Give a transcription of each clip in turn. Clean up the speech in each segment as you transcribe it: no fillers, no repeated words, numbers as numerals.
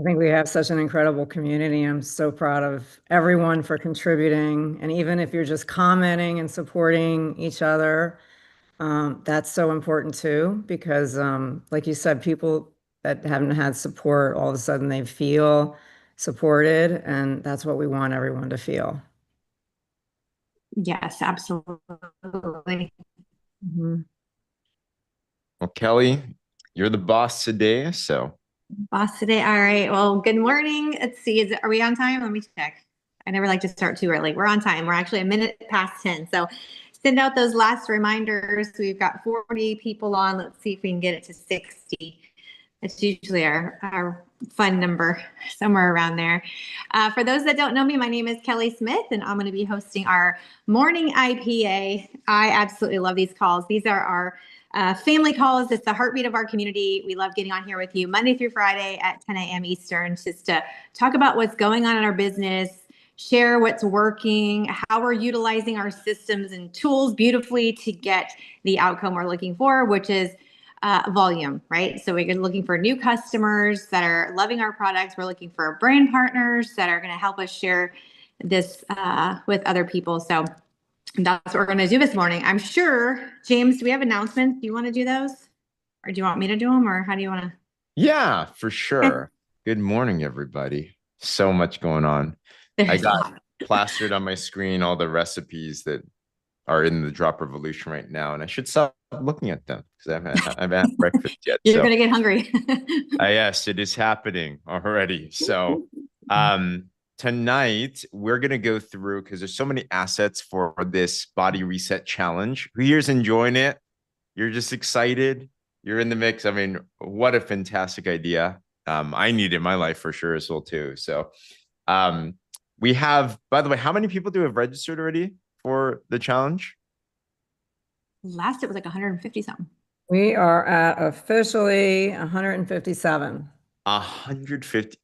I think we have such an incredible community. I'm so proud of everyone for contributing. And even if you're just commenting and supporting each other, that's so important too, because like you said, people that haven't had support, all of a sudden they feel supported, and that's what we want everyone to feel. Yes, absolutely. Mhm. Well, Kelly, you're the boss today, so Boss today. All right. Well, good morning. Let's see. Are we on time? Let me check. I never like to start too early. We're on time. We're actually a minute past 10. So send out those last reminders. We've got 40 people on. Let's see if we can get it to 60. It's usually our fun number, somewhere around there. For those that don't know me, my name is Kelly Smith, and I'm going to be hosting our morning IPA. I absolutely love these calls. These are our family calls. It's the heartbeat of our community. We love getting on here with you Monday through Friday at 10 a.m. Eastern, just to talk about what's going on in our business, share what's working, how we're utilizing our systems and tools beautifully to get the outcome we're looking for, which is volume, right? So we're looking for new customers that are loving our products. We're looking for brand partners that are going to help us share this with other people. So that's what we're going to do this morning. I'm sure, James, do we have announcements? Do you want to do those? Or do you want me to do them? Or how do you want to? yeah, for Okay. sure. Good morning, everybody. So much going on. I There's a got lot. plastered on my screen all the recipes that are in the drop revolution right now, and I should stop looking at them because I haven't had breakfast yet. You're So, going to get hungry. yes, it is happening already. So, um, tonight we're gonna go through because there's so many assets for this body reset challenge. Who here's enjoying it? You're just excited. You're in the mix. I mean, what a fantastic idea. I need it in my life for sure as well too. So, um, we have, by the way, how many people do have registered already for the challenge? Last, it was like 150 something. We are at officially 157. 150.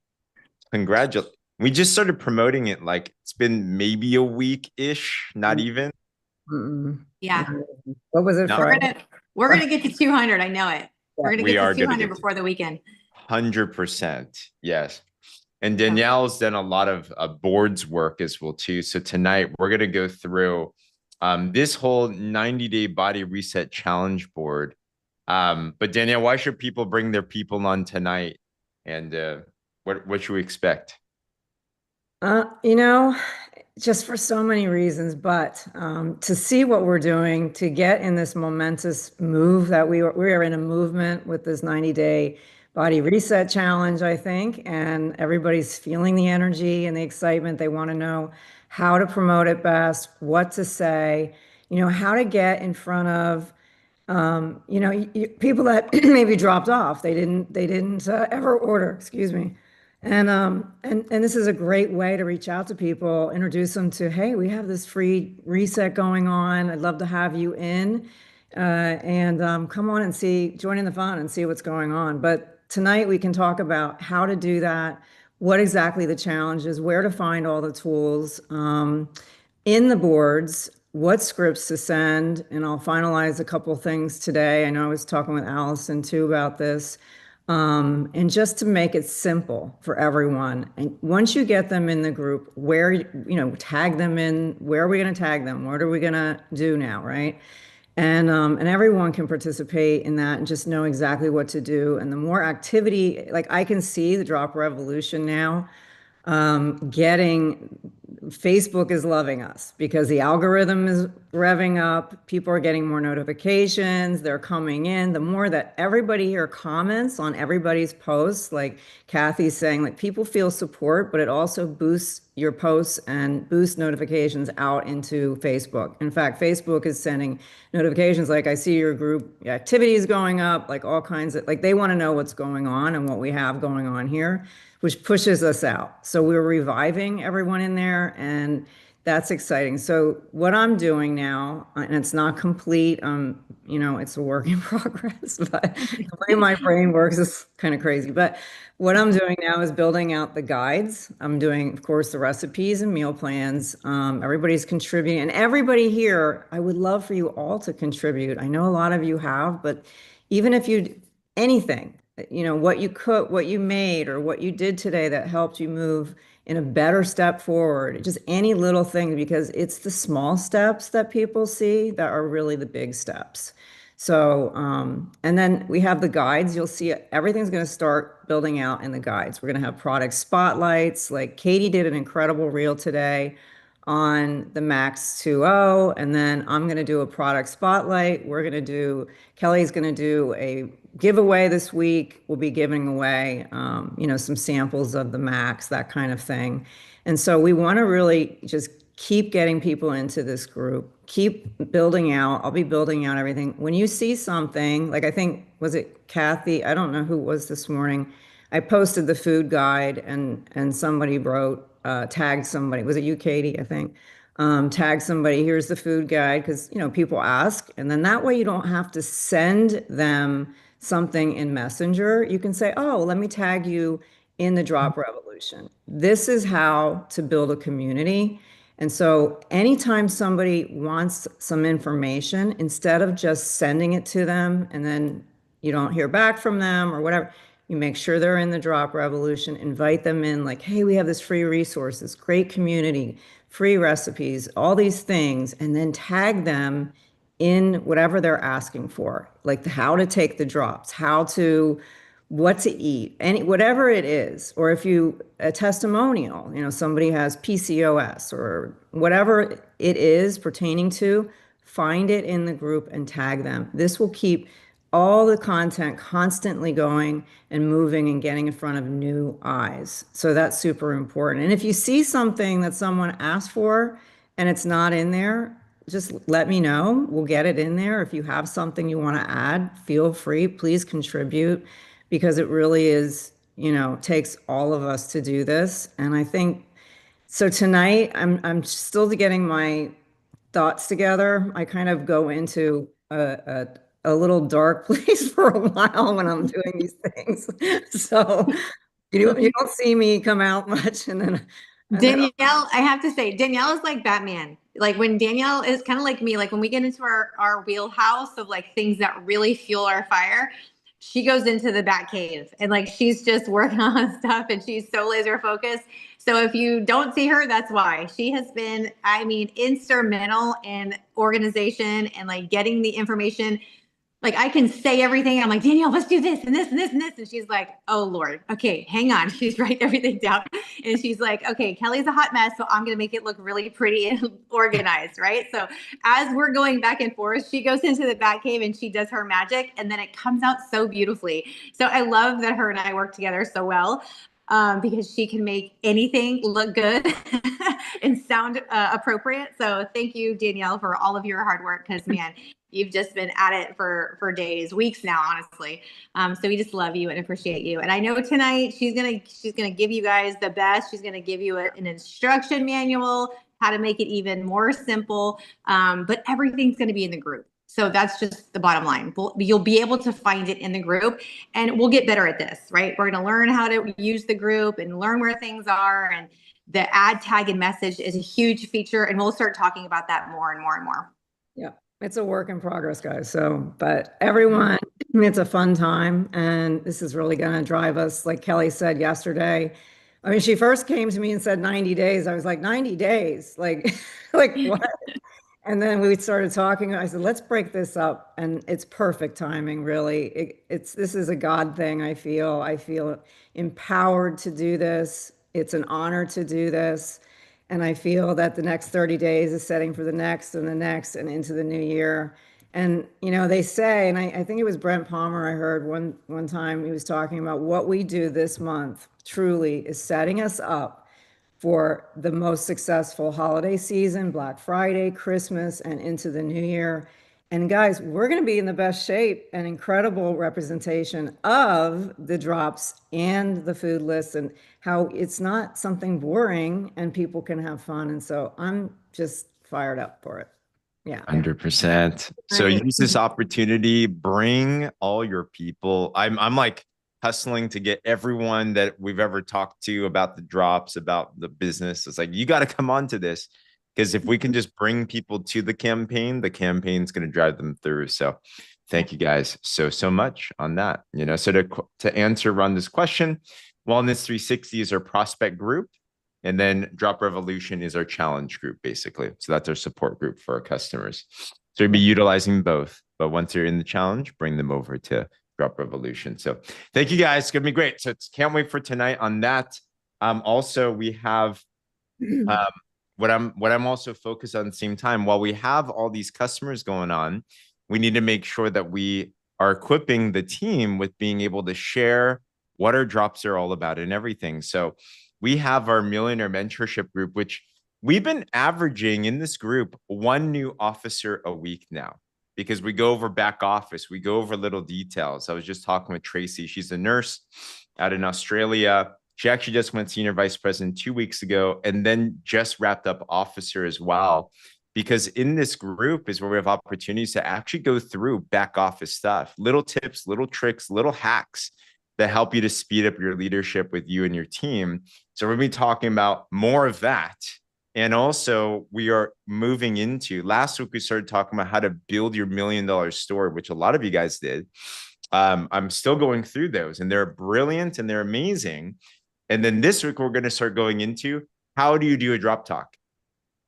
Congratulations. We just started promoting it like it's been maybe a week-ish, not even. Mm-mm. Yeah. What was it, No, We're Friday? gonna we're gonna get to 200. I know it. We're gonna we get to are going to 200 get to before the weekend. 100%. Yes. And So Danielle's done a lot of boards work as well too. So tonight we're going to go through this whole 90-day body reset challenge board. But Danielle, why should people bring their people on tonight? And what should we expect? You know, just for so many reasons, but to see what we're doing, to get in this momentous move that we are in a movement with this 90-day body reset challenge, I think, and everybody's feeling the energy and the excitement. They want to know how to promote it best, what to say, how to get in front of people that maybe dropped off. They didn't ever order, excuse me. And this is a great way to reach out to people, introduce them to, hey, we have this free reset going on. I'd love to have you in, and come on and join in the fun and see what's going on. But tonight we can talk about how to do that, what exactly the challenge is, where to find all the tools, in the boards, what scripts to send, and I'll finalize a couple things today. I know I was talking with Allison too about this. And just to make it simple for everyone. And once you get them in the group, tag them in, where are we going to tag them? What are we going to do now, right? And everyone can participate in that and just know exactly what to do. And the more activity, like I can see the drop revolution now, getting Facebook is loving us because the algorithm is revving up. People are getting more notifications. They're coming in. The more that everybody here comments on everybody's posts, like Kathy's saying, like people feel support, but it also boosts your posts and boosts notifications out into Facebook. In fact, Facebook is sending notifications like I see your group activity is going up, like all kinds of, like they want to know what's going on and what we have going on here, which pushes us out. So we're reviving everyone in there, and that's exciting. So what I'm doing now, and it's not complete, it's a work in progress, but the way my brain works is kind of crazy. But what I'm doing now is building out the guides. I'm doing, of course, the recipes and meal plans. Everybody's contributing, and everybody here, I would love for you all to contribute. I know a lot of you have, but even if you anything, what you cooked, what you made, or what you did today that helped you move in a better step forward. Just any little thing, because it's the small steps that people see that are really the big steps. So, and then we have the guides. You'll see everything's going to start building out in the guides. We're going to have product spotlights. Like Katie did an incredible reel today on the Max 2.0, and then I'm going to do a product spotlight. Kelly's going to do a giveaway this week. We'll be giving away, some samples of the Max, that kind of thing. And so we want to really just keep getting people into this group, keep building out. I'll be building out everything. When you see something, like I think, was it Kathy? I don't know who it was this morning. I posted the food guide and somebody wrote, tagged somebody. Was it you, Katie? I think. Tag somebody, here's the food guide, because people ask, and then that way you don't have to send them something in Messenger. You can say, oh, let me tag you in the Drop Revolution. This is how to build a community. And so anytime somebody wants some information, instead of just sending it to them and then you don't hear back from them or whatever, you make sure they're in the Drop Revolution, invite them in like, hey, we have this free resources, great community, free recipes, all these things, and then tag them in whatever they're asking for, like how to take the drops, what to eat, whatever it is. Or if a testimonial, somebody has PCOS or whatever it is pertaining to, find it in the group and tag them. This will keep all the content constantly going and moving and getting in front of new eyes. So that's super important. And if you see something that someone asked for and it's not in there, just let me know. We'll get it in there. If you have something you want to add, feel free, please contribute, because it really is, takes all of us to do this. And I think, so tonight I'm still getting my thoughts together. I kind of go into a little dark place for a while when I'm doing these things. So you don't see me come out much, and then Danielle, I have to say, Danielle is like Batman. Like when Danielle is kind of like me, like when we get into our wheelhouse of like things that really fuel our fire, she goes into the bat cave and like she's just working on stuff and she's so laser focused. So if you don't see her, that's why. She has been, I mean, instrumental in organization and like getting the information. Like I can say everything. I'm like, Danielle, let's do this and this and this and this. And she's like, oh Lord, okay, hang on. She's writing everything down. And she's like, okay, Kelly's a hot mess. So I'm going to make it look really pretty and organized. Right. So as we're going back and forth, she goes into the bat cave and she does her magic and then it comes out so beautifully. So I love that her and I work together so well. Because she can make anything look good and sound appropriate. So thank you, Danielle, for all of your hard work. Because man, you've just been at it for days, weeks now, honestly. So we just love you and appreciate you. And I know tonight she's gonna give you guys the best. She's gonna give you an instruction manual, how to make it even more simple. But everything's gonna be in the group. So that's just the bottom line. You'll be able to find it in the group and we'll get better at this, right? We're going to learn how to use the group and learn where things are. And the add, tag, and message is a huge feature. And we'll start talking about that more and more and more. Yeah, it's a work in progress, guys. So, but everyone, it's a fun time. And this is really going to drive us, like Kelly said yesterday. I mean, she first came to me and said 90 days. I was like, 90 days? Like what? And then we started talking. I said, let's break this up. And it's perfect timing, really. This is a God thing, I feel. I feel empowered to do this. It's an honor to do this. And I feel that the next 30 days is setting for the next and the next and into the new year. And, they say, and I think it was Brent Palmer, I heard one time he was talking about what we do this month truly is setting us up for the most successful holiday season, Black Friday, Christmas, and into the new year. And guys, we're going to be in the best shape and incredible representation of the drops and the food lists and how it's not something boring and people can have fun. And so I'm just fired up for it. Yeah. 100%. So use this opportunity, bring all your people. I'm like hustling to get everyone that we've ever talked to about the drops, about the business. It's like, you got to come on to this, because if we can just bring people to the campaign's going to drive them through. So thank you guys so much on that. You know, so to answer Rhonda's question, Wellness 360 is our prospect group, and then Drop Revolution is our challenge group, basically. So that's our support group for our customers. So you'll be utilizing both, but once you're in the challenge, bring them over to Drop Revolution. So thank you guys. It's gonna be great. So can't wait for tonight on that. Also, we have what I'm also focused on at the same time. While we have all these customers going on, we need to make sure that we are equipping the team with being able to share what our drops are all about and everything. So we have our Millionaire Mentorship group, which we've been averaging in this group 1 new officer a week now, because we go over back office, we go over little details. I was just talking with Tracy. She's a nurse out in Australia. She actually just went senior vice president 2 weeks ago, and then just wrapped up officer as well. Because in this group is where we have opportunities to actually go through back office stuff, little tips, little tricks, little hacks that help you to speed up your leadership with you and your team. So we're going to be talking about more of that. And also we are moving into, last week we started talking about how to build your $1 million store, which a lot of you guys did. I'm still going through those, and they're brilliant and they're amazing. And then this week we're going to start going into, how do you do a drop talk?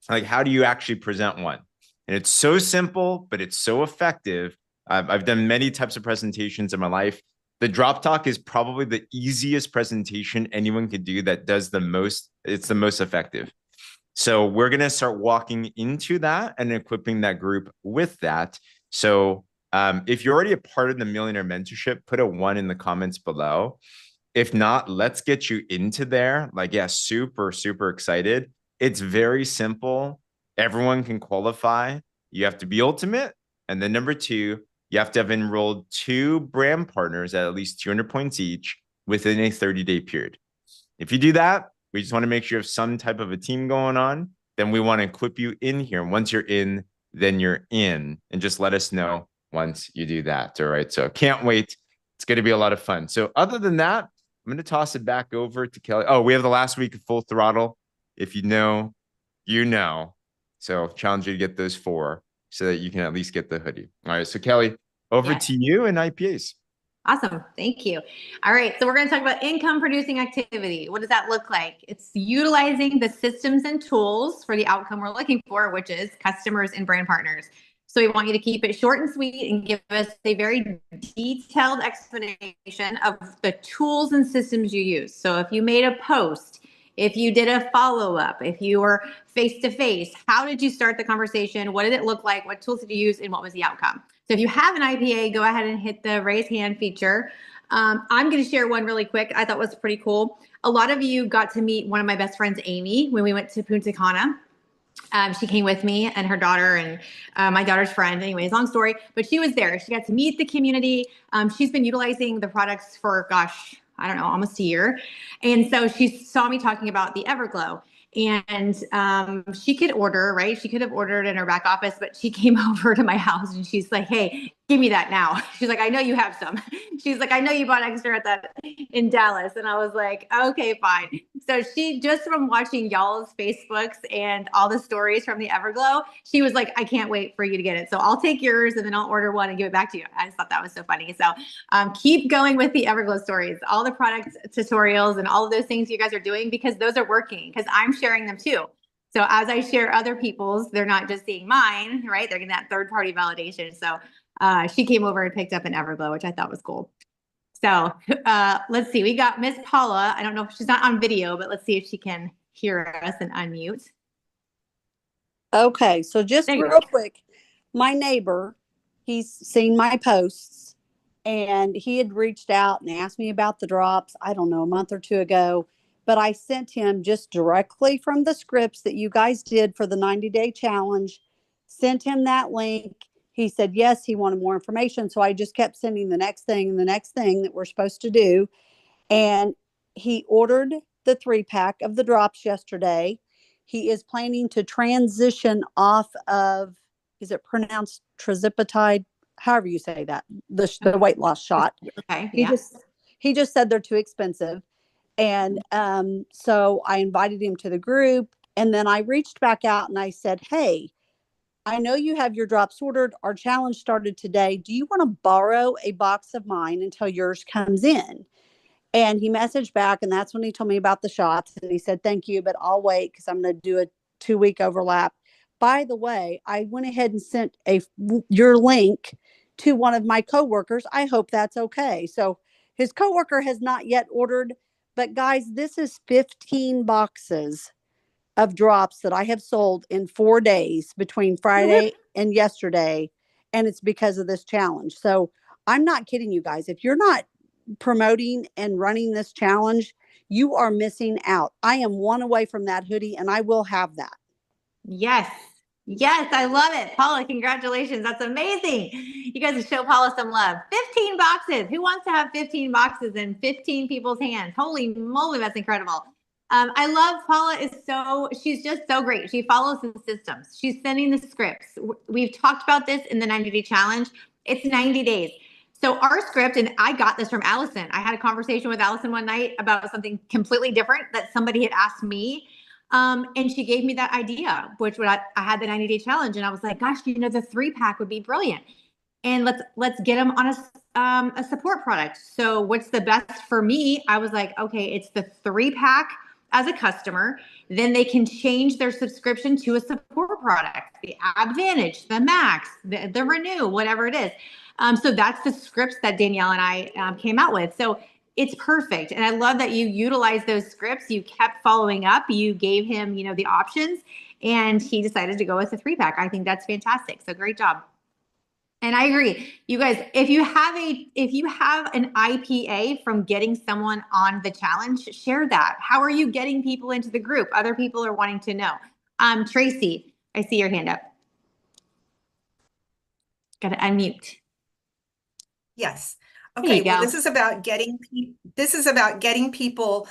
Like, how do you actually present one? And it's so simple, but it's so effective. I've done many types of presentations in my life. The drop talk is probably the easiest presentation anyone could do that does the most. It's the most effective. So we're going to start walking into that and equipping that group with that. So if you're already a part of the Millionaire Mentorship, put a 1 in the comments below. If not, let's get you into there. Like, yeah, super excited. It's very simple. Everyone can qualify. You have to be ultimate. And then number 2, you have to have enrolled 2 brand partners at least 200 points each within a 30-day period. If you do that, we just want to make sure you have some type of a team going on. Then we want to equip you in here. And once you're in, then you're in. And just let us know once you do that. All right. So can't wait. It's going to be a lot of fun. So other than that, I'm going to toss it back over to Kelly. Oh, we have the last week of Full Throttle. If you know, you know. So challenge you to get those 4 so that you can at least get the hoodie. All right. So Kelly, over to you and IPAs. Awesome. Thank you. All right. So we're going to talk about income producing activity. What does that look like? It's utilizing the systems and tools for the outcome we're looking for, which is customers and brand partners. So we want you to keep it short and sweet and give us a very detailed explanation of the tools and systems you use. So if you made a post, if you did a follow-up, if you were face-to-face, how did you start the conversation? What did it look like? What tools did you use? And what was the outcome? So if you have an IPA, go ahead and hit the raise hand feature. I'm going to share one really quick. I thought was pretty cool. A lot of you got to meet one of my best friends, Amy, when we went to Punta Cana. She came with me and her daughter and my daughter's friend. Anyways, long story, but she was there. She got to meet the community. She's been utilizing the products for, gosh, I don't know, almost a year. And so she saw me talking about the Everglow. And she could order, right? She could have ordered in her back office, but she came over to my house and she's like, hey, give me that now. She's like, I know you have some. She's like, I know you bought extra at that in Dallas. And I was like, okay, fine. So she, just from watching y'all's Facebooks and all the stories from the Everglow, she was like, I can't wait for you to get it. So I'll take yours and then I'll order one and give it back to you. I just thought that was so funny. So keep going with the Everglow stories, all the product tutorials and all of those things you guys are doing, because those are working, because I'm sharing them too. So as I share other people's, they're not just seeing mine, right? They're getting that third-party validation. So she came over and picked up an Everglow, which I thought was cool. So let's see. We got Miss Paula. I don't know if she's not on video, but let's see if she can hear us and unmute. Okay, so just real quick, my neighbor, he's seen my posts and he had reached out and asked me about the drops, I don't know, a month or 2 ago. But I sent him just directly from the scripts that you guys did for the 90-day challenge, sent him that link. He said, yes, he wanted more information. So I just kept sending the next thing and the next thing that we're supposed to do. And he ordered the 3-pack of the drops yesterday. He is planning to transition off of, is it pronounced trizipatide? However you say that, the weight loss shot. Okay. He just said they're too expensive. And so I invited him to the group, and then I reached back out and I said, hey, I know you have your drops ordered. Our challenge started today. Do you want to borrow a box of mine until yours comes in? And he messaged back, and that's when he told me about the shots. And he said, thank you, but I'll wait because I'm going to do a 2-week overlap. By the way, I went ahead and sent your link to one of my coworkers. I hope that's okay. So his coworker has not yet ordered, but guys, this is 15 boxes of drops that I have sold in 4 days between Friday and yesterday. And it's because of this challenge. So I'm not kidding you guys. If you're not promoting and running this challenge, you are missing out. I am one away from that hoodie and I will have that. Yes. Yes, I love it. Paula, congratulations. That's amazing. You guys show Paula some love. 15 boxes. Who wants to have 15 boxes in 15 people's hands? Holy moly, that's incredible. I love Paula she's just so great. She follows the systems. She's sending the scripts. We've talked about this in the 90-day challenge. It's 90 days. So our script, and I got this from Allison. I had a conversation with Allison one night about something completely different that somebody had asked me. And she gave me that idea, which I had the 90-day challenge. And I was like, gosh, the 3-pack would be brilliant. And let's get them on a support product. So what's the best for me? I was like, okay, it's the 3-pack as a customer. Then they can change their subscription to a support product, the Advantage, the Max, the Renew, whatever it is. So that's the scripts that Danielle and I came out with. So it's perfect. And I love that you utilize those scripts. You kept following up. You gave him, the options, and he decided to go with the 3-pack. I think that's fantastic. So great job. And I agree. You guys, if you have an IPA from getting someone on the challenge, share that. How are you getting people into the group? Other people are wanting to know. Tracy, I see your hand up. Got to unmute. Yes. There Okay. you Well, go. this is about getting people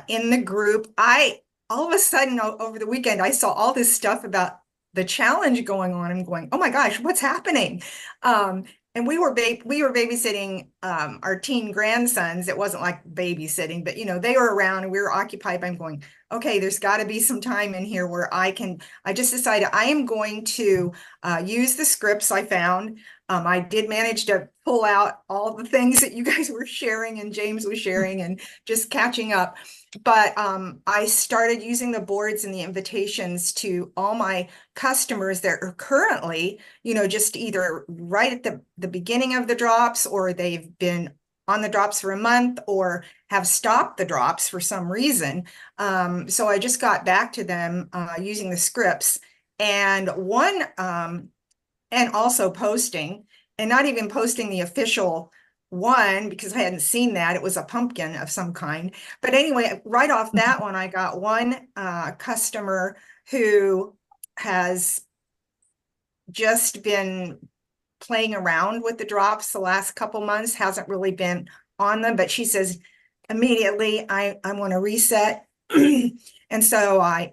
in the group. All of a sudden over the weekend, I saw all this stuff about the challenge going on. I'm going, oh my gosh, what's happening? And we were babysitting our teen grandsons. It wasn't like babysitting, but they were around and we were occupied. I'm going, okay, there's got to be some time in here where I just decided I am going to use the scripts I found. I did manage to pull out all the things that you guys were sharing and James was sharing and just catching up. But I started using the boards and the invitations to all my customers that are currently, just either right at the beginning of the drops, or they've been on the drops for a month or have stopped the drops for some reason. So I just got back to them using the scripts, and and also posting, and not even posting the official one because I hadn't seen that. It was a pumpkin of some kind. But anyway, right off that one, I got one customer who has just been playing around with the drops the last couple months, hasn't really been on them, but she says immediately, I want to reset. And so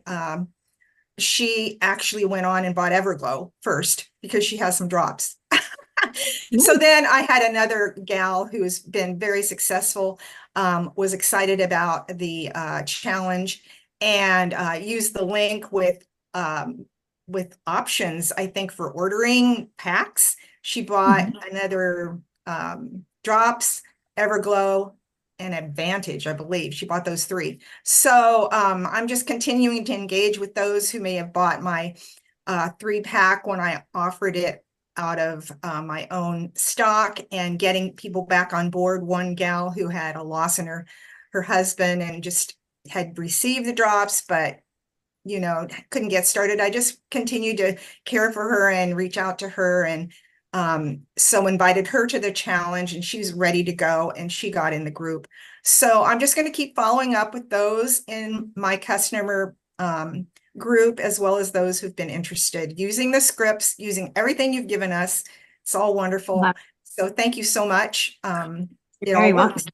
she actually went on and bought Everglow first because she has some drops. So then I had another gal who has been very successful, was excited about the challenge, and used the link with options, I think, for ordering packs. She bought another drops, Everglow, and Advantage, I believe. She bought those 3. So I'm just continuing to engage with those who may have bought my 3-pack when I offered it out of my own stock, and getting people back on board. One gal who had a loss in her husband and just had received the drops, but couldn't get started. I just continued to care for her and reach out to her, and so invited her to the challenge, and she's ready to go, and she got in the group. So I'm just going to keep following up with those in my customer group, as well as those who've been interested, using the scripts, using everything you've given us. It's all wonderful. So thank you so much. It all works.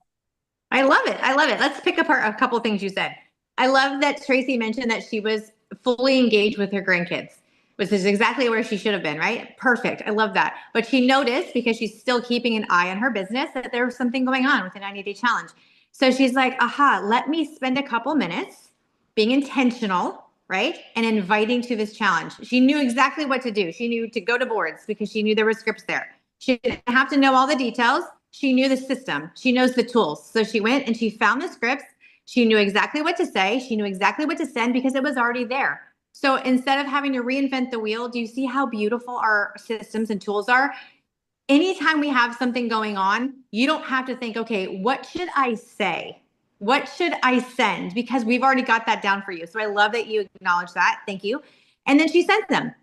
I love it. I love it. Let's pick apart a couple of things you said. I love that Tracy mentioned that she was fully engaged with her grandkids, which is exactly where she should have been, right? Perfect. I love that. But she noticed, because she's still keeping an eye on her business, that there was something going on with the 90-day challenge. So she's like, aha, let me spend a couple minutes being intentional right? And inviting to this challenge. She knew exactly what to do. She knew to go to boards because she knew there were scripts there. She didn't have to know all the details. She knew the system. She knows the tools. So she went and she found the scripts. She knew exactly what to say. She knew exactly what to send because it was already there. So instead of having to reinvent the wheel, do you see how beautiful our systems and tools are? Anytime we have something going on, you don't have to think, okay, what should I say? What should I send? Because we've already got that down for you. So I love that you acknowledge that. Thank you. And then she sent them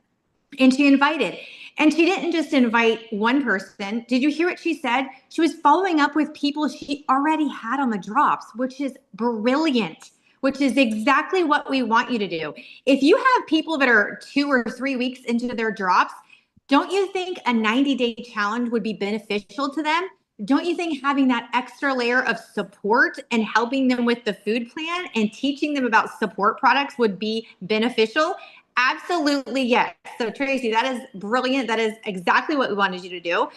and she invited. And she didn't just invite one person. Did you hear what she said? She was following up with people she already had on the drops, which is brilliant, which is exactly what we want you to do. If you have people that are 2 or 3 weeks into their drops, don't you think a 90-day challenge would be beneficial to them? Don't you think having that extra layer of support and helping them with the food plan and teaching them about support products would be beneficial? Absolutely, yes. So Tracy, that is brilliant. That is exactly what we wanted you to do.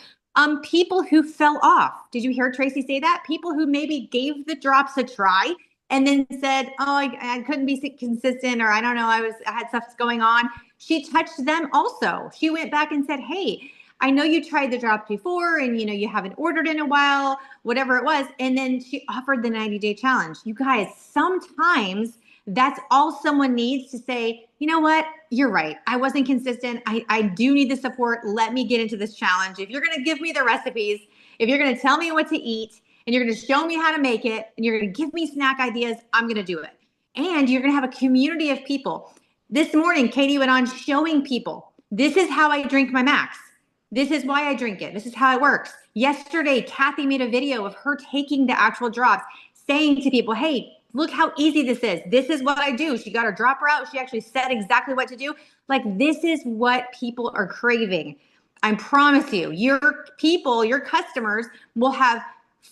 People who fell off. Did you hear Tracy say that? People who maybe gave the drops a try and then said, "Oh, I couldn't be consistent," or "I don't know, I had stuff going on." She touched them also. She went back and said, "Hey, I know you tried the drop before and you haven't ordered in a while," whatever it was. And then she offered the 90-day challenge. You guys, sometimes that's all someone needs to say, "You know what? You're right. I wasn't consistent. I do need the support. Let me get into this challenge. If you're going to give me the recipes, if you're going to tell me what to eat, and you're going to show me how to make it, and you're going to give me snack ideas, I'm going to do it." And you're going to have a community of people. This morning, Katie went on showing people, this is how I drink my Max. This is why I drink it. This is how it works. Yesterday, Kathy made a video of her taking the actual drops, saying to people, "Hey, look how easy this is. This is what I do." She got her dropper out. She actually said exactly what to do. Like, this is what people are craving. I promise you, your people, your customers will have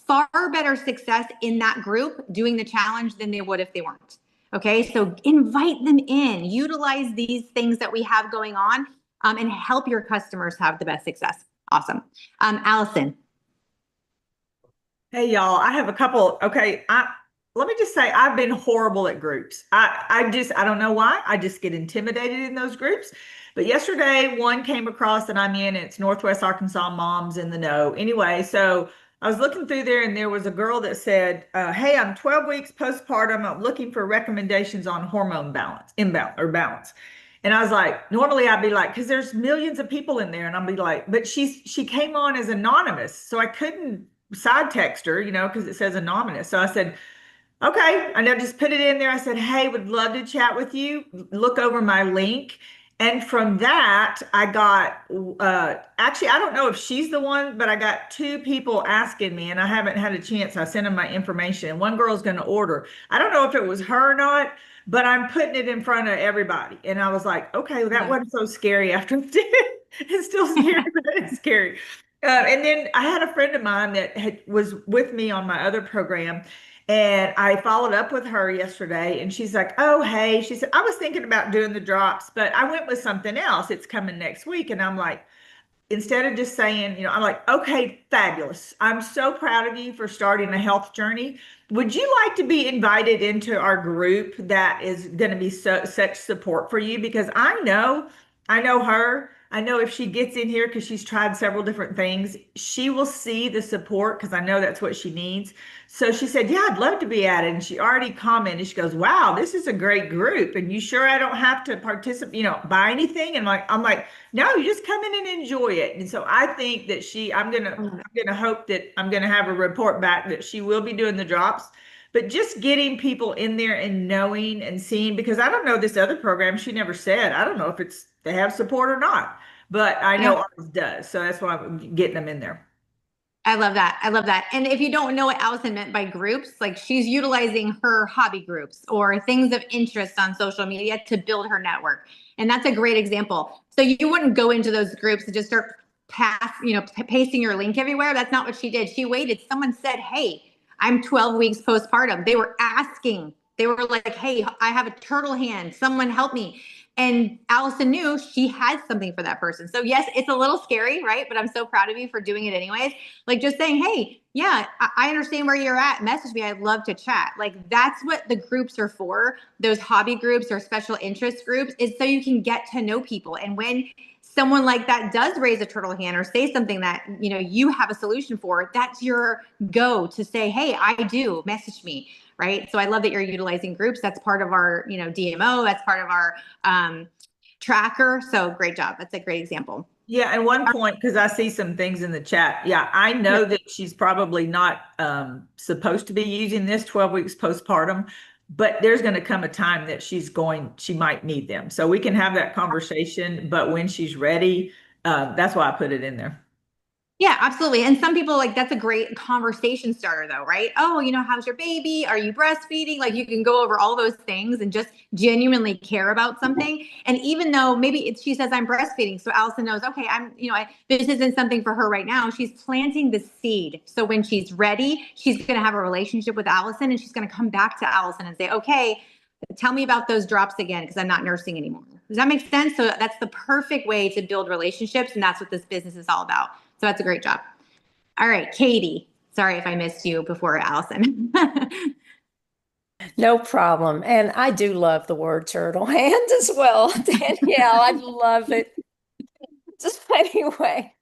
far better success in that group doing the challenge than they would if they weren't. Okay, so invite them in, utilize these things that we have going on, and help your customers have the best success. Awesome. Allison. Hey y'all, I have a couple. Okay, let me just say I've been horrible at groups. I don't know why. I just get intimidated in those groups. But yesterday one came across that I'm in, and it's Northwest Arkansas Moms in the Know. Anyway, so I was looking through there and there was a girl that said, "Hey, I'm 12 weeks postpartum. I'm looking for recommendations on hormone balance." And I was like, normally I'd be like, because there's millions of people in there, and I'll be like, but she came on as anonymous, so I couldn't side text her, because it says anonymous. So I said, okay. And I just put it in there. I said, "Hey, would love to chat with you. Look over my link." And from that, I got, actually, I don't know if she's the one, but I got 2 people asking me, and I haven't had a chance. I sent them my information, and one girl's going to order. I don't know if it was her or not, but I'm putting it in front of everybody. And I was like, okay, well, that wasn't so scary after it's still scary, but it's scary. And then I had a friend of mine that was with me on my other program, and I followed up with her yesterday, and she's like, "Oh, hey," she said, "I was thinking about doing the drops, but I went with something else. It's coming next week." And I'm like, instead of just saying, I'm like, "Okay, fabulous. I'm so proud of you for starting a health journey. Would you like to be invited into our group that is going to be such support for you?" Because I know her. I know if she gets in here, because she's tried several different things, she will see the support, because I know that's what she needs. So she said, "Yeah, I'd love to be added." And she already commented. She goes, "Wow, this is a great group. And you sure I don't have to participate, buy anything?" And I'm like, "No, you just come in and enjoy it." And so I think that I'm gonna hope that I'm gonna have a report back that she will be doing the drops. But just getting people in there and knowing and seeing, because I don't know this other program, she never said. I don't know if they have support or not, but I know ours does. So that's why I'm getting them in there. I love that. I love that. And if you don't know what Allison meant by groups, like, she's utilizing her hobby groups or things of interest on social media to build her network. And that's a great example. So you wouldn't go into those groups and just start pasting your link everywhere. That's not what she did. She waited. Someone said, "Hey, I'm 12 weeks postpartum." They were asking. They were like, "Hey, I have a turtle hand. Someone help me." And Allison knew she had something for that person. So yes, it's a little scary, right? But I'm so proud of you for doing it anyways. Like just saying, hey, yeah, I understand where you're at. Message me. I'd love to chat. Like that's what the groups are for. Those hobby groups or special interest groups is so you can get to know people. And when someone like that does raise a turtle hand or say something that, you know, you have a solution for, that's your go to say, hey, I do, message me. Right. So I love that you're utilizing groups. That's part of our, you know, DMO. That's part of our tracker. So great job. That's a great example. Yeah, and one point, because I see some things in the chat. Yeah, I know that she's probably not supposed to be using this 12 weeks postpartum, but there's going to come a time that she might need them. So we can have that conversation, but when she's ready, that's why I put it in there. Yeah, absolutely. And some people like, that's a great conversation starter though, right? Oh, you know, how's your baby? Are you breastfeeding? Like you can go over all those things and just genuinely care about something. And even though maybe she says I'm breastfeeding, so Allison knows, okay, this isn't something for her right now. She's planting the seed. So when she's ready, she's going to have a relationship with Allison and she's going to come back to Allison and say, okay, tell me about those drops again, because I'm not nursing anymore. Does that make sense? So that's the perfect way to build relationships. And that's what this business is all about. So that's a great job. All right, Katie. Sorry if I missed you before Allison. No problem. And I do love the word turtle hand as well, Danielle. I love it. Just anyway.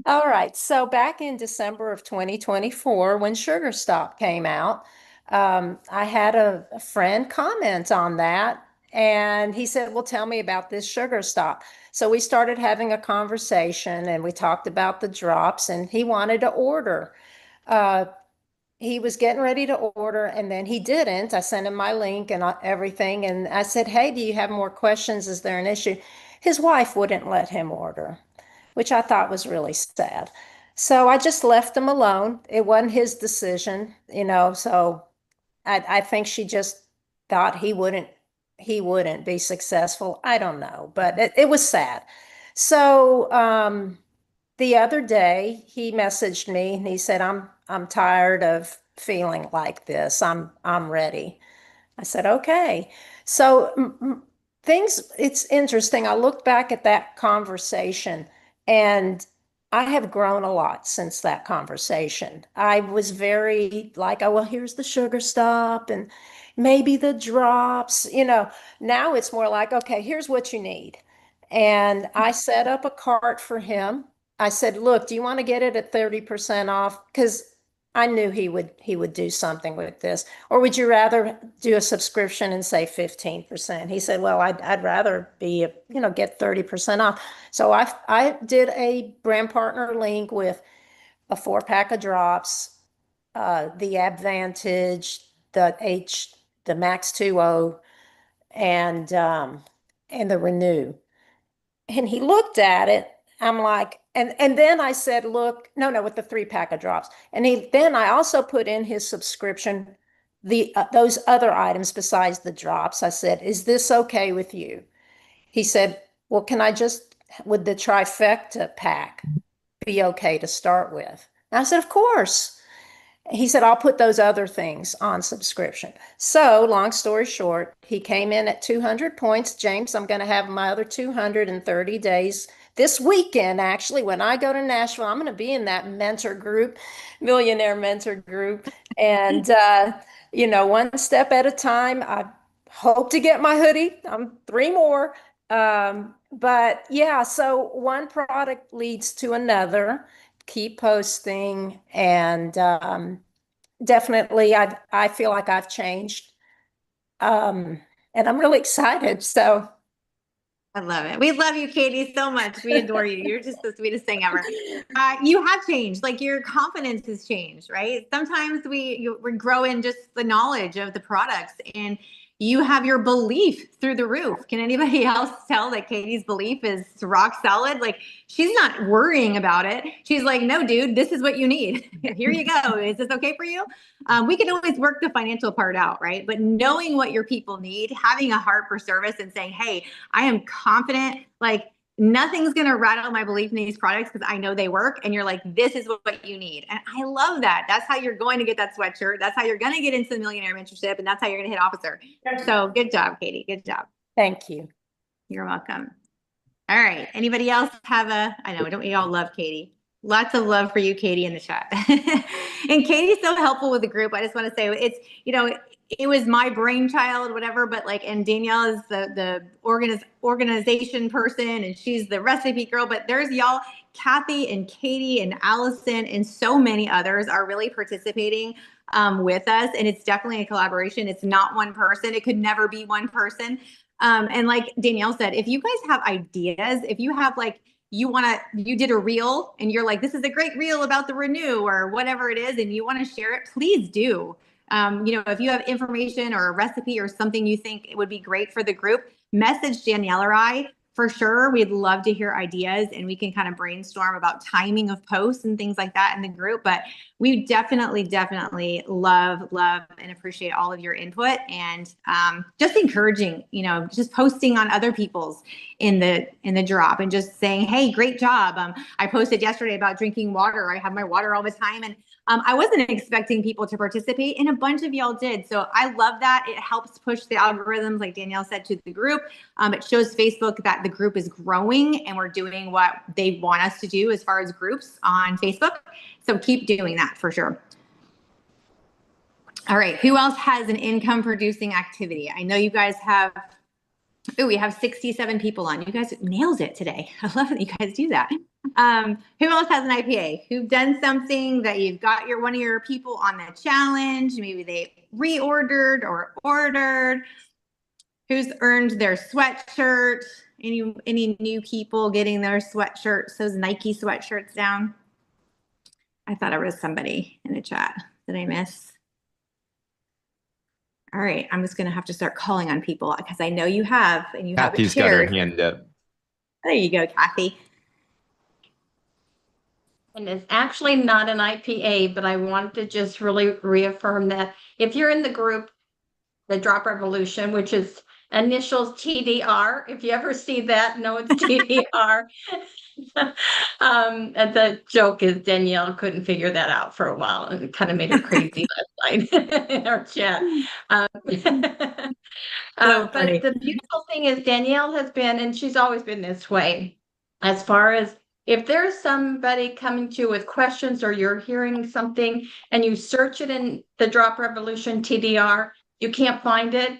All right. So back in December of 2024, when Sugar Stop came out, I had a friend comment on that. And he said, well, tell me about this Sugar Stop. So we started having a conversation and we talked about the drops and he wanted to order. He was getting ready to order and then he didn't. I sent him my link and everything. And I said, hey, do you have more questions? Is there an issue? His wife wouldn't let him order, which I thought was really sad. So I just left him alone. It wasn't his decision, so I think she just thought he wouldn't be successful. I don't know, but it was sad. So the other day he messaged me and he said, I'm tired of feeling like this. I'm ready. I said, okay. So it's interesting. I look back at that conversation and I have grown a lot since that conversation. I was very like, oh, well, here's the Sugar Stop and maybe the drops, now it's more like, okay, here's what you need. And I set up a cart for him. I said, look, do you want to get it at 30% off? Because I knew he would do something with this. Or would you rather do a subscription and say 15%? He said, well, I'd rather be, get 30% off. So I did a brand partner link with a 4-pack of drops, the Advantage, the Max 2.0, and the Renew. And he looked at it. I'm like, and then I said, look, no, with the 3-pack of drops. And then I also put in his subscription, those other items besides the drops. I said, is this okay with you? He said, well, would the trifecta pack be okay to start with? And I said, of course. He said, I'll put those other things on subscription. So long story short, he came in at 200 points. James, I'm going to have my other 230 days this weekend. Actually, when I go to Nashville, I'm going to be in that mentor group, millionaire mentor group. And, one step at a time. I hope to get my hoodie. I'm 3 more. But yeah, so one product leads to another. Keep posting, and definitely I feel like I've changed, and I'm really excited. So I love it. We love you, Katie, so much. We adore you. You're just the sweetest thing ever. You have changed. Like your confidence has changed, right? Sometimes we grow in just the knowledge of the products, and you have your belief through the roof. Can anybody else tell that Katie's belief is rock solid? Like she's not worrying about it. She's like, no, dude, this is what you need. Here you go. Is this okay for you? We can always work the financial part out, right? But knowing what your people need, having a heart for service and saying, hey, I am confident, like nothing's going to rattle my belief in these products because I know they work. And you're like, this is what you need. And I love that. That's how you're going to get that sweatshirt. That's how you're going to get into the millionaire mentorship. And that's how you're going to hit officer. So good job, Katie. Good job. thank you. You're welcome. All right. Anybody else have I know, don't we all love Katie? Lots of love for you, Katie, in the chat. And Katie's so helpful with the group. I just want to say it's, it was my brainchild, whatever, but and Danielle is the organization person, and she's the recipe girl, but there's y'all, Kathy and Katie and Allison and so many others are really participating with us. And it's definitely a collaboration. It's not one person. It could never be one person. And like Danielle said, if you guys have ideas, if you have you did a reel and you're like, this is a great reel about the Renew or whatever it is, and you want to share it, please do. If you have information or a recipe or something you think it would be great for the group, message Danielle or I for sure. We'd love to hear ideas, and we can kind of brainstorm about timing of posts and things like that in the group. But we definitely love and appreciate all of your input, and just encouraging, just posting on other people's in the drop and just saying, hey, great job. I posted yesterday about drinking water. I have my water all the time, and I wasn't expecting people to participate, and a bunch of y'all did. So I love that. It helps push the algorithms, like Danielle said, to the group. It shows Facebook that the group is growing and we're doing what they want us to do as far as groups on Facebook. So keep doing that for sure. All right. Who else has an income producing activity? I know you guys have, we have 67 people on. You guys nailed it today. I love that you guys do that. Who else has an IPA? Who've done something that you've got one of your people on the challenge? Maybe they reordered or ordered. Who's earned their sweatshirt? Any new people getting their sweatshirts, those Nike sweatshirts down? I thought there was somebody in the chat. Did I miss? All right, I'm just going to have to start calling on people because I know you have, and you have it Kathy's got her shared. hand up. There you go, Kathy. And it's actually not an IPA, but I wanted to just really reaffirm that if you're in the group, the Drop Revolution, which is initials TDR, if you ever see that, know it's TDR. And the joke is Danielle couldn't figure that out for a while, and it kind of made her crazy last night in our chat. But the beautiful thing is Danielle has been, and she's always been this way, as far as if there's somebody coming to you with questions or you're hearing something and you search it in the Drop Revolution TDR, you can't find it,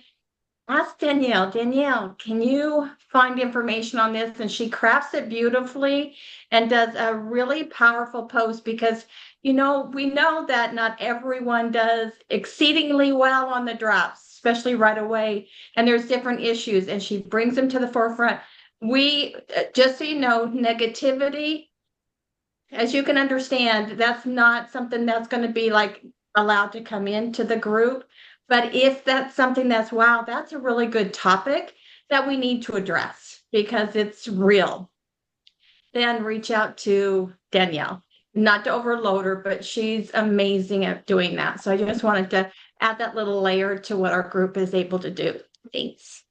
ask Danielle. Danielle, can you find information on this? And she crafts it beautifully and does a really powerful post because, we know that not everyone does exceedingly well on the drops, especially right away. And there's different issues, and she brings them to the forefront. We, just so you know, negativity, as you can understand, that's not something that's going to be allowed to come into the group. But if that's something that's, wow, that's a really good topic that we need to address because it's real, then reach out to Danielle. Not to overload her, but she's amazing at doing that. So I just wanted to add that little layer to what our group is able to do. Thanks.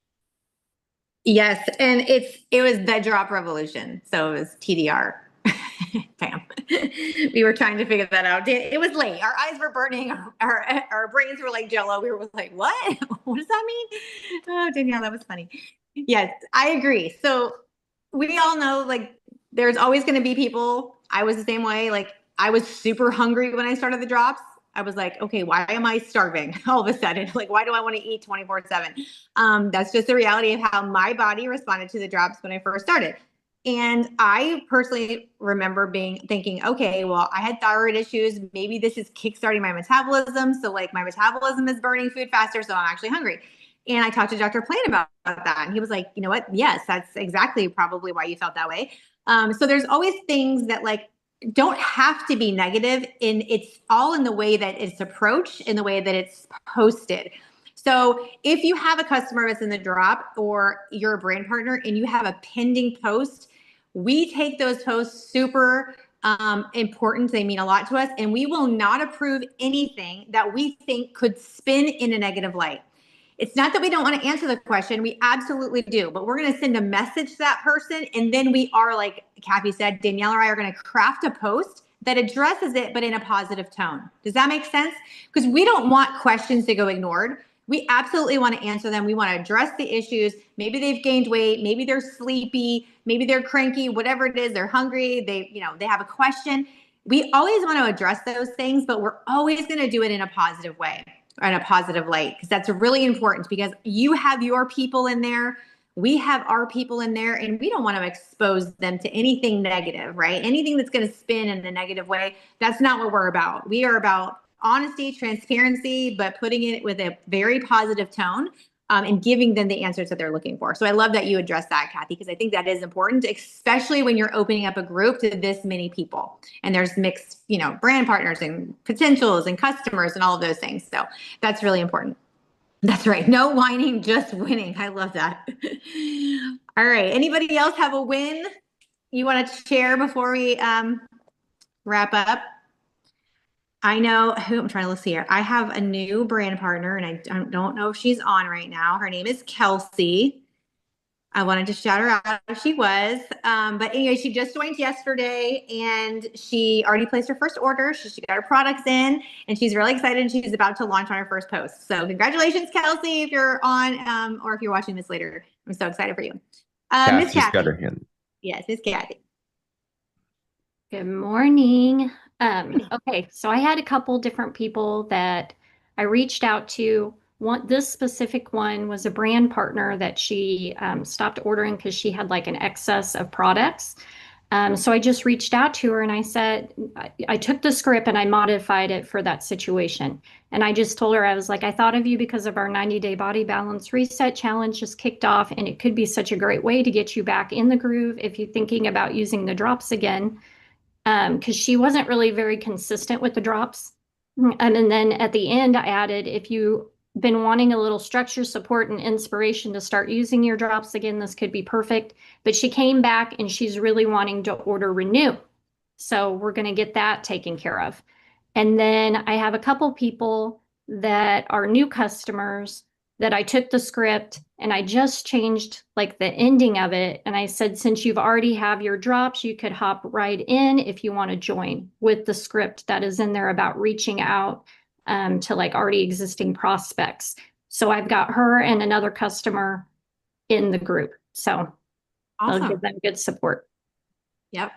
Yes, and it was the Drop Revolution, so it was TDR. Pam, we were trying to figure that out. It was late. Our eyes were burning. Our brains were like Jello. We were like, "What? What does that mean?" Oh, Danielle, that was funny. Yes, I agree. So we all know, there's always going to be people. I was the same way. I was super hungry when I started the drops. I was like, okay, why am I starving all of a sudden? Why do I want to eat 24/7? That's just the reality of how my body responded to the drops when I first started. And I personally remember thinking, okay, well, I had thyroid issues. Maybe this is kickstarting my metabolism. So my metabolism is burning food faster. So I'm actually hungry. And I talked to Dr. Plante about that. And he was like, you know what? Yes, that's exactly probably why you felt that way. So there's always things that don't have to be negative, and it's all in the way that it's approached, in the way that it's posted. So if you have a customer that's in the drop or you're a brand partner and you have a pending post, we take those posts super important. They mean a lot to us, and we will not approve anything that we think could spin in a negative light. It's not that we don't want to answer the question. We absolutely do, but we're going to send a message to that person. And then we are, like Kathy said, Danielle or I are going to craft a post that addresses it, but in a positive tone. Does that make sense? Because we don't want questions to go ignored. We absolutely want to answer them. We want to address the issues. Maybe they've gained weight. Maybe they're sleepy. Maybe they're cranky, whatever it is, they're hungry. They have a question. We always want to address those things, but we're always going to do it in a positive way or in a positive light, because that's really important, because you have your people in there. We have our people in there, and we don't want to expose them to anything negative, right? Anything that's going to spin in a negative way. That's not what we're about. We are about honesty, transparency, but putting it with a very positive tone, and giving them the answers that they're looking for. So I love that you addressed that, Kathy, because I think that is important, especially when you're opening up a group to this many people and there's mixed, brand partners and potentials and customers and all of those things. So that's really important. That's right. No whining, just winning. I love that. All right. Anybody else have a win you want to share before we wrap up? I know who I'm trying to look here. I have a new brand partner, and I don't know if she's on right now. Her name is Kelsey. I wanted to shout her out if she was. But anyway, she just joined yesterday, and she already placed her first order. She got her products in, and she's really excited. She's about to launch on her first post. So congratulations, Kelsey, if you're on, or if you're watching this later. I'm so excited for you. Miss Kathy's got Kathy. her hand. Yes, Miss Kathy. Good morning. Okay, so I had a couple different people that I reached out to. This specific one was a brand partner that she stopped ordering because she had like an excess of products. So I just reached out to her and I said, I took the script and I modified it for that situation. And I just told her, I was like, I thought of you because of our 90-day body balance reset challenge just kicked off, and it could be such a great way to get you back in the groove if you're thinking about using the drops again. Because she wasn't really very consistent with the drops. And then at the end, I added, if you've been wanting a little structure, support, and inspiration to start using your drops again, this could be perfect. But she came back and she's really wanting to order Renew. So we're going to get that taken care of. And then I have a couple people that are new customers that I took the script and I just changed like the ending of it. And I said, since you've already have your drops, you could hop right in if you want to join with the script that is in there about reaching out to like already existing prospects. So I've got her and another customer in the group. So Awesome. I'll give them good support. Yep.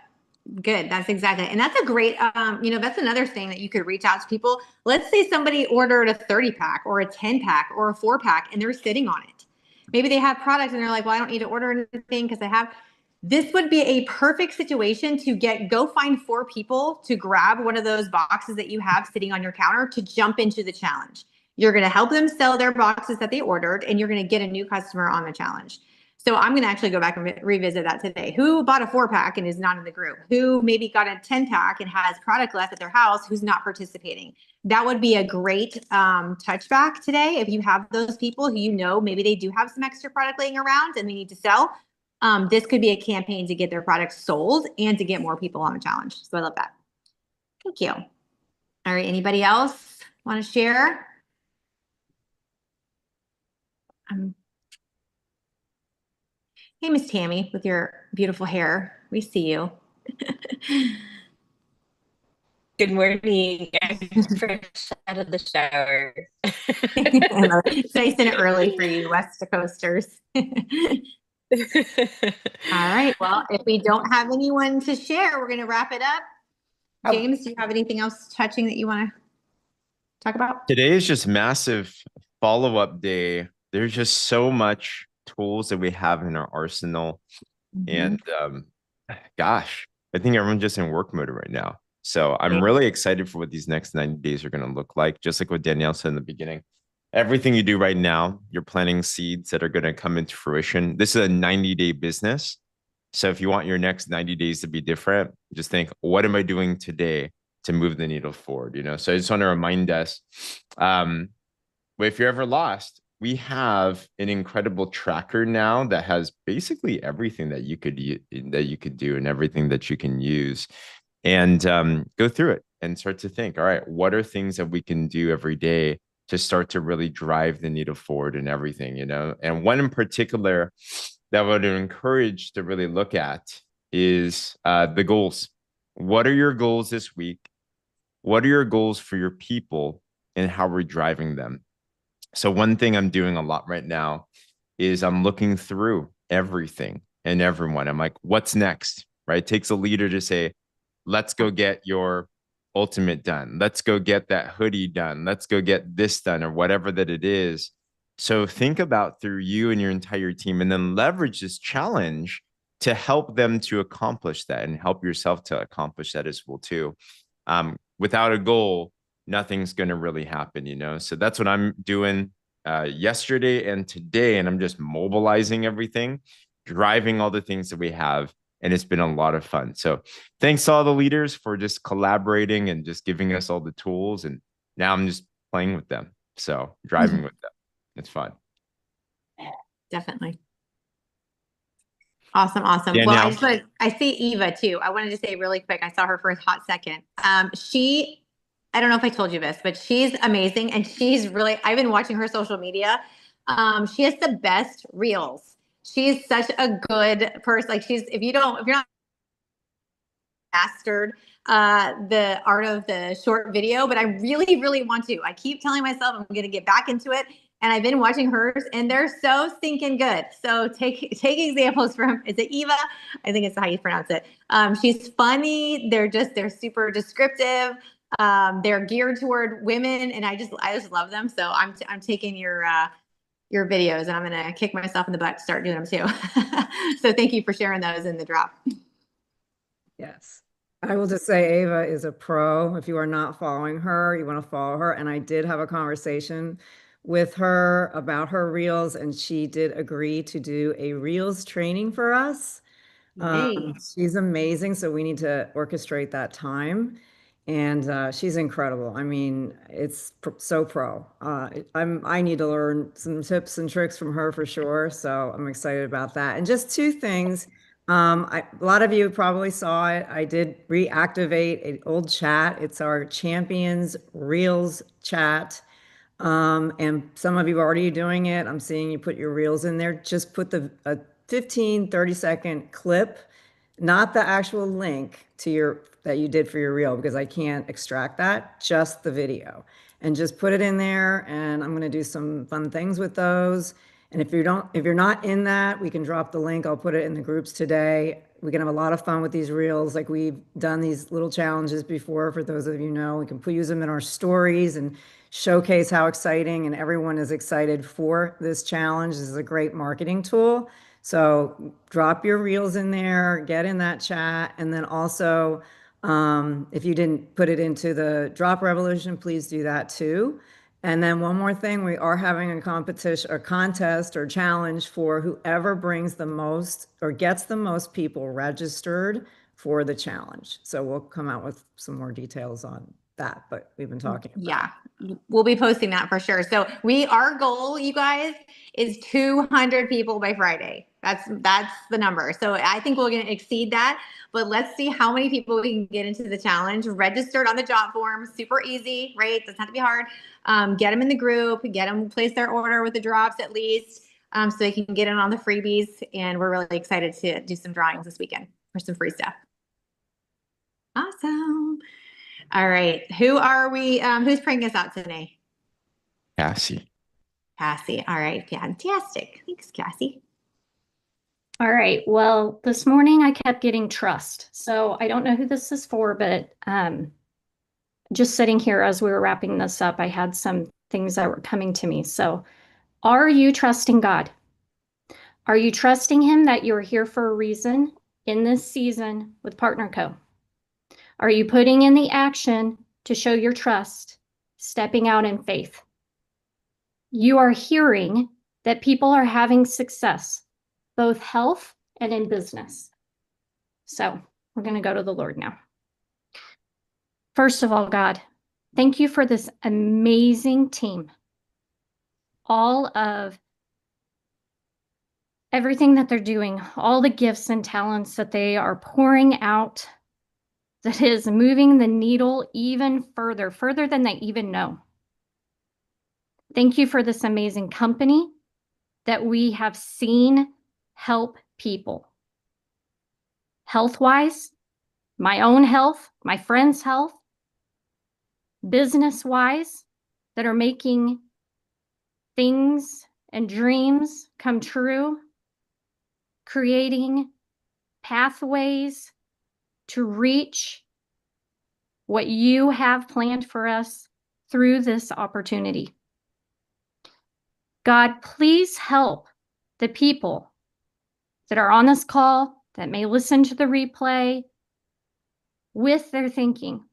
Good. That's exactly. And that's a great, that's another thing that you could reach out to people. Let's say somebody ordered a 30 pack or a 10 pack or a 4 pack and they're sitting on it. Maybe they have products and they're like, well, I don't need to order anything because I have. This would be a perfect situation to go find 4 people to grab one of those boxes that you have sitting on your counter to jump into the challenge. You're going to help them sell their boxes that they ordered, and you're going to get a new customer on the challenge. So I'm going to actually go back and revisit that today. Who bought a 4 pack and is not in the group? Who maybe got a 10 pack and has product left at their house who's not participating? That would be a great touchback today. If you have those people who maybe they do have some extra product laying around and they need to sell. This could be a campaign to get their products sold and to get more people on the challenge. So I love that. Thank you. All right. Anybody else want to share? Hey, Miss Tammy, with your beautiful hair. We see you. Good morning. I'm fresh out of the shower. It's nice and early for you West Coasters. All right. Well, if we don't have anyone to share, we're going to wrap it up. James, do you have anything else touching that you want to talk about? Today is just massive follow-up day. There's just so much tools that we have in our arsenal. And gosh, I think everyone's just in work mode right now. So I'm really excited for what these next 90 days are going to look like. Just like what Danielle said in the beginning, everything you do right now, you're planting seeds that are going to come into fruition. This is a 90-day business. So if you want your next 90 days to be different, just think, what am I doing today to move the needle forward? So I just want to remind us, if you're ever lost, we have an incredible tracker now that has basically everything that you could do and everything that you can use, and go through it and start to think, all right, what are things that we can do every day to start to really drive the needle forward and everything, And one in particular that I would encourage to really look at is the goals. What are your goals this week? What are your goals for your people, and how we're driving them? So one thing I'm doing a lot right now is I'm looking through everything and everyone. I'm like, what's next? Right? It takes a leader to say, let's go get your ultimate done. Let's go get that hoodie done. Let's go get this done, or whatever that it is. So think about through you and your entire team, and then leverage this challenge to help them to accomplish that, and help yourself to accomplish that as well too. Without a goal, nothing's going to really happen, you know? So that's what I'm doing yesterday and today. And I'm just mobilizing everything, driving all the things that we have. And it's been a lot of fun. So thanks to all the leaders for just collaborating and just giving us all the tools. And now I'm just playing with them. So driving with them. It's fun. Definitely. Awesome. Awesome. Danielle. Well, I see Eva too. I wanted to say really quick. I saw her for a hot second. I don't know if I told you this, but she's amazing. And I've been watching her social media. She has the best reels. She's such a good person. Like if you're not mastered the art of the short video, but I really, really want to. I keep telling myself I'm going to get back into it. And I've been watching hers, and they're so stinking good. So take examples from, is it Eva? I think it's how you pronounce it. She's funny. They're super descriptive. They're geared toward women, and I just love them. So I'm taking your videos, and I'm gonna kick myself in the butt to start doing them too. So thank you for sharing those in the drop. Yes. I will just say Ava is a pro. If you are not following her, you want to follow her. And I did have a conversation with her about her reels, and she did agree to do a reels training for us. She's amazing. So we need to orchestrate that time. And she's incredible. I mean, it's so pro. I need to learn some tips and tricks from her for sure. So I'm excited about that. And just two things. A lot of you probably saw it. I did reactivate an old chat. It's our Champions Reels chat. And some of you are already doing it. I'm seeing you put your reels in there. Just put a 15, 30-second clip, not the actual link to that you did for your reel, because I can't extract that, just the video. And just put it in there, and I'm gonna do some fun things with those. And if you're not in that, we can drop the link. I'll put it in the groups today. We can have a lot of fun with these reels. Like, we've done these little challenges before, for those of you know. We can use them in our stories and showcase how exciting, and everyone is excited for this challenge. This is a great marketing tool. So drop your reels in there, get in that chat. And then also, if you didn't put it into the drop revolution, please do that too. And then one more thing, we are having a competition or contest or challenge for whoever brings the most or gets the most people registered for the challenge. So we'll come out with some more details on that, but we've been talking about. Yeah, we'll be posting that for sure. So our goal, you guys, is 200 people by Friday. That's the number. So I think we're going to exceed that, but let's see how many people we can get into the challenge. Registered on the job form, super easy, right? Doesn't have to be hard. Get them in the group, get them place their order with the drops at least, so they can get in on the freebies. And we're really excited to do some drawings this weekend for some free stuff. Awesome. All right. Who are we? Who's praying us out today? Cassie. Cassie. All right. Fantastic. Thanks, Cassie. All right. Well, this morning I kept getting trust. So I don't know who this is for, but just sitting here as we were wrapping this up, I had some things that were coming to me. So are you trusting God? Are you trusting him that you're here for a reason in this season with Partner Co? Are you putting in the action to show your trust, stepping out in faith? You are hearing that people are having success, both health and in business. So we're going to go to the Lord now. First of all, God, thank you for this amazing team. All of everything that they're doing, all the gifts and talents that they are pouring out, that is moving the needle even further than they even know. Thank you for this amazing company that we have seen help people. Health-wise, my own health, my friends' health, business-wise, that are making things and dreams come true, creating pathways to reach what you have planned for us through this opportunity. God, please help the people that are on this call, that may listen to the replay, with their thinking.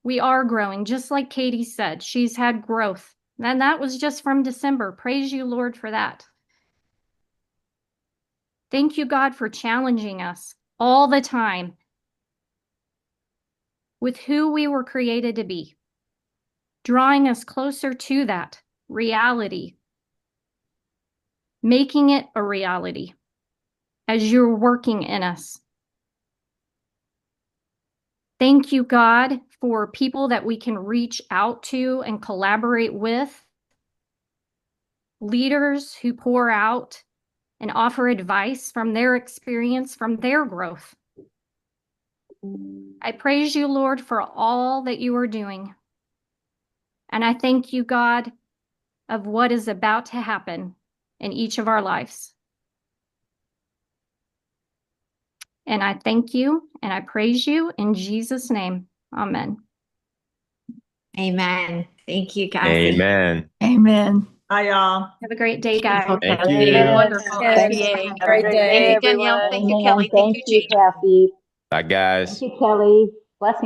We are growing, just like Katie said, she's had growth. And that was just from December. Praise you, Lord, for that. Thank you, God, for challenging us all the time with who we were created to be, drawing us closer to that reality, making it a reality as you're working in us. Thank you, God, for people that we can reach out to and collaborate with, leaders who pour out and offer advice from their experience, from their growth. I praise you, Lord, for all that you are doing. And I thank you, God, of what is about to happen in each of our lives. And I thank you and I praise you in Jesus' name. Amen. Amen. Thank you, Cassie. Amen. Amen. Bye, y'all. Have a great day, guys. Thank Kelly. you. Wonderful. Yes. IPA. Great day, Thank you, Danielle. everyone. Thank you, Kelly. Thank you, Jean. Kathy. Bye, guys. Thank you, Kelly. Blessings.